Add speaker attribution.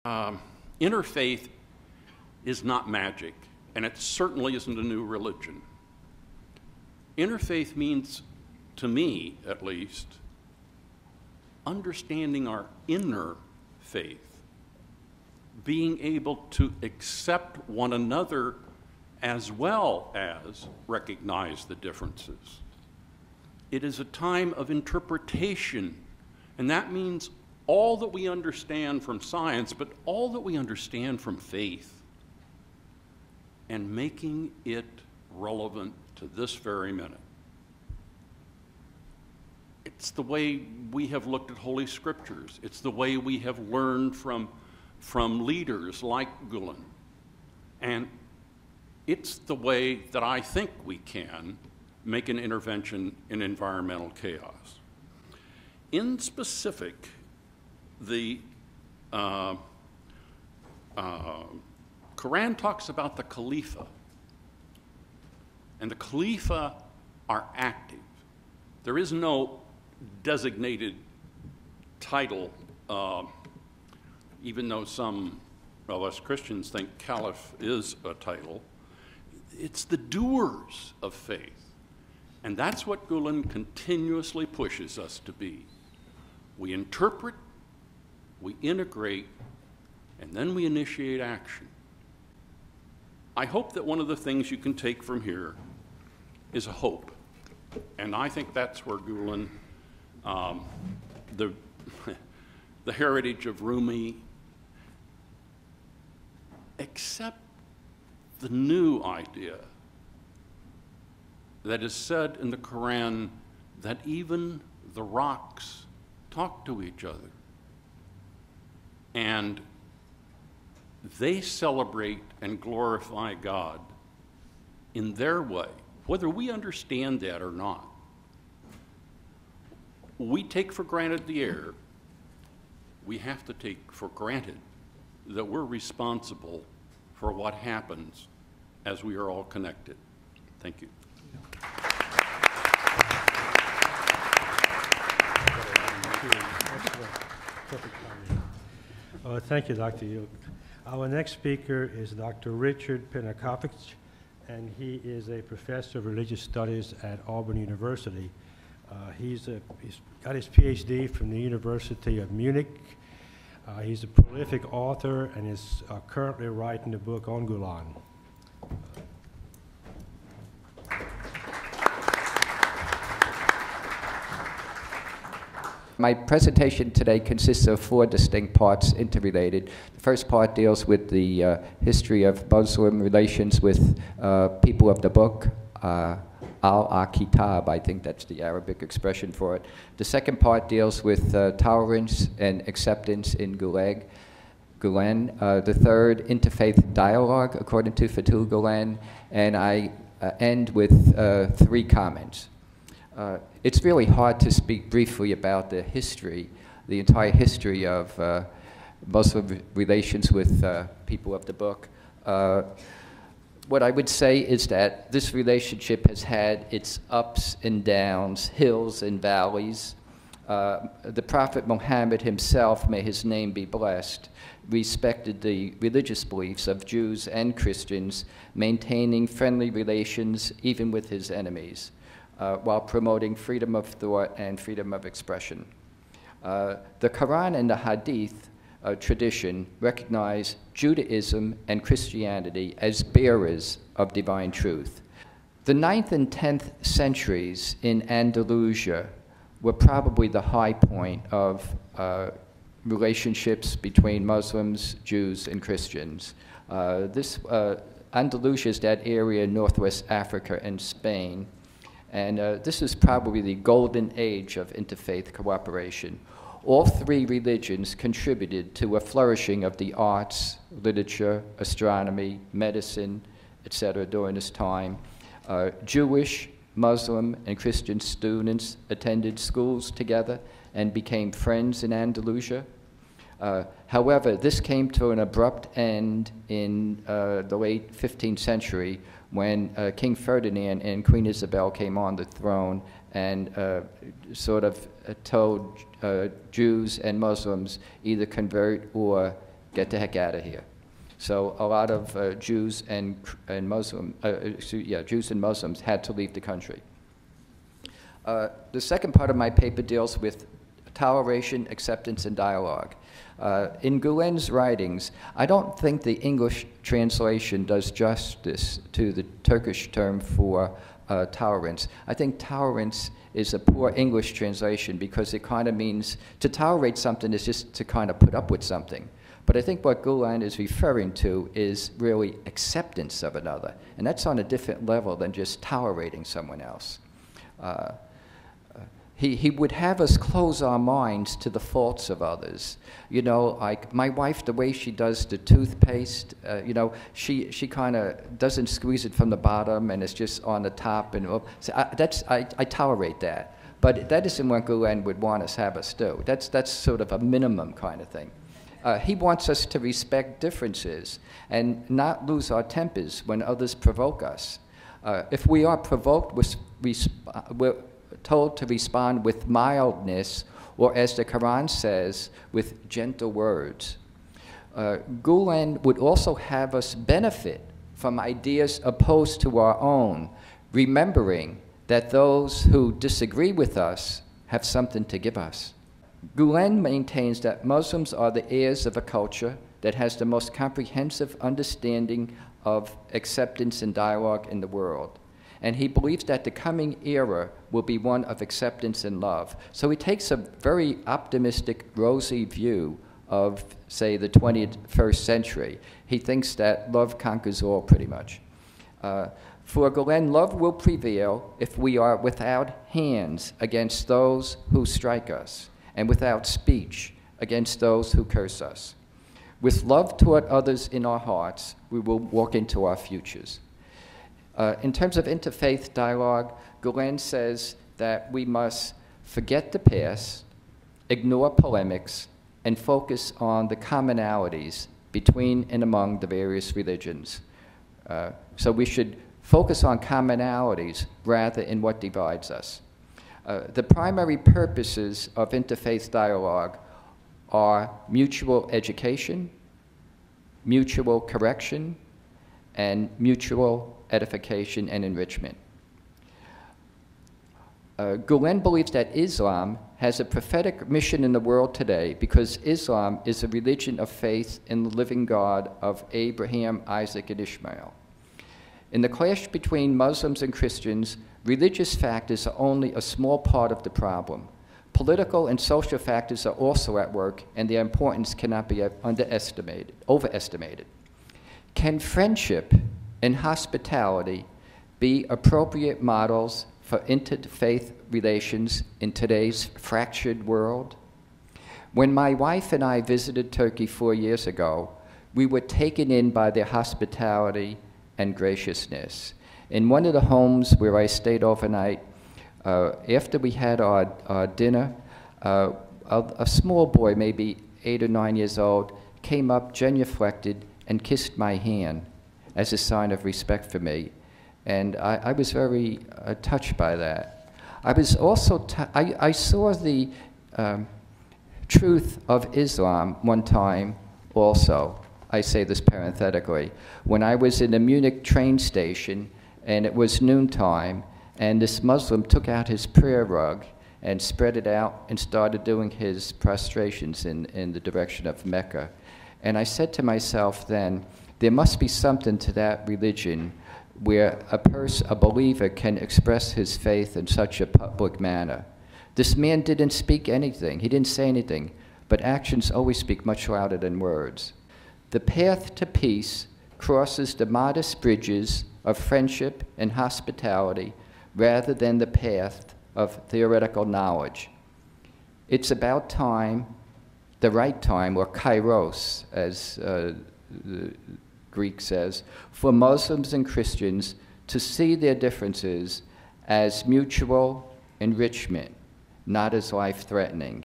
Speaker 1: Interfaith is not magic, and it certainly isn't a new religion. Interfaith means, to me at least, understanding our inner faith, being able to accept one another as well as recognize the differences. It is a time of interpretation, and that means all that we understand from science, but all that we understand from faith, and making it relevant to this very minute. It's the way we have looked at Holy Scriptures. It's the way we have learned from leaders like Gülen. And it's the way that I think we can make an intervention in environmental chaos. In specific, the Quran talks about the Khalifa, and the Khalifa are active. There is no designated title, even though some of us Christians think Caliph is a title. It's the doers of faith, and that's what Gülen continuously pushes us to be. We interpret, we integrate, and then we initiate action. I hope that one of the things you can take from here is a hope. And I think that's where Gülen, the heritage of Rumi, accept the new idea that is said in the Quran that even the rocks talk to each other. And they celebrate and glorify God in their way, whether we understand that or not. We take for granted the air. We have to take for granted that we're responsible for what happens as we are all connected. Thank you.
Speaker 2: Thank you, Dr. Yuk. Our next speaker is Dr. Richard Penakovich, and he is a professor of religious studies at Auburn University. He's got his PhD from the University of Munich. He's a prolific author and is currently writing a book on Gülen.
Speaker 3: My presentation today consists of 4 distinct parts, interrelated. The first part deals with the history of Muslim relations with people of the book, Al-Kitab, I think that's the Arabic expression for it. The second part deals with tolerance and acceptance in Gülen. The third, interfaith dialogue, according to Fethullah Gülen. And I end with 3 comments. It's really hard to speak briefly about the history, the entire history of Muslim relations with people of the book. What I would say is that this relationship has had its ups and downs, hills and valleys. The Prophet Muhammad himself, may his name be blessed, respected the religious beliefs of Jews and Christians, maintaining friendly relations even with his enemies, while promoting freedom of thought and freedom of expression. The Quran and the Hadith tradition recognize Judaism and Christianity as bearers of divine truth. The 9th and 10th centuries in Andalusia were probably the high point of relationships between Muslims, Jews, and Christians. Andalusia is that area in Northwest Africa and Spain. And this is probably the golden age of interfaith cooperation. All 3 religions contributed to a flourishing of the arts, literature, astronomy, medicine, etc. during this time. Jewish, Muslim, and Christian students attended schools together and became friends in Andalusia. However, this came to an abrupt end in the late 15th century when King Ferdinand and Queen Isabel came on the throne and sort of told Jews and Muslims either convert or get the heck out of here. So a lot of Jews and Jews and Muslims had to leave the country. The second part of my paper deals with toleration, acceptance, and dialogue. In Gulen's writings, I don't think the English translation does justice to the Turkish term for tolerance. I think tolerance is a poor English translation because it kind of means to tolerate something is just to kind of put up with something. But I think what Gulen is referring to is really acceptance of another, and that's on a different level than just tolerating someone else. He would have us close our minds to the faults of others. You know, like my wife, the way she does the toothpaste, you know, she kind of doesn't squeeze it from the bottom and it's just on the top. And so I tolerate that. But that isn't what Gulen would want us have us do. That's sort of a minimum kind of thing. He wants us to respect differences and not lose our tempers when others provoke us. If we are provoked, we're told to respond with mildness, or as the Quran says, with gentle words. Gulen would also have us benefit from ideas opposed to our own, remembering that those who disagree with us have something to give us. Gulen maintains that Muslims are the heirs of a culture that has the most comprehensive understanding of acceptance and dialogue in the world. And he believes that the coming era will be one of acceptance and love. So he takes a very optimistic, rosy view of, say, the 21st century. He thinks that love conquers all, pretty much. For Gulen, love will prevail if we are without hands against those who strike us, and without speech against those who curse us. With love toward others in our hearts, we will walk into our futures. In terms of interfaith dialogue, Gulen says that we must forget the past, ignore polemics, and focus on the commonalities between and among the various religions. So we should focus on commonalities rather than what divides us. The primary purposes of interfaith dialogue are mutual education, mutual correction, and mutual edification and enrichment. Gulen believes that Islam has a prophetic mission in the world today because Islam is a religion of faith in the living God of Abraham, Isaac, and Ishmael. In the clash between Muslims and Christians, religious factors are only a small part of the problem. Political and social factors are also at work, and their importance cannot be overestimated. Can friendship and hospitality be appropriate models for interfaith relations in today's fractured world? When my wife and I visited Turkey 4 years ago, we were taken in by their hospitality and graciousness. In one of the homes where I stayed overnight, after we had our dinner, a small boy, maybe 8 or 9 years old, came up genuflected and kissed my hand as a sign of respect for me. And I was very touched by that. I was also, I saw the truth of Islam one time also. I say this parenthetically. When I was in the Munich train station and it was noontime, and this Muslim took out his prayer rug and spread it out and started doing his prostrations in the direction of Mecca. And I said to myself then, there must be something to that religion where a believer can express his faith in such a public manner. This man didn't speak anything. He didn't say anything, but actions always speak much louder than words. The path to peace crosses the modest bridges of friendship and hospitality rather than the path of theoretical knowledge. It's about time, the right time, or kairos, as the Greek says, for Muslims and Christians to see their differences as mutual enrichment, not as life-threatening.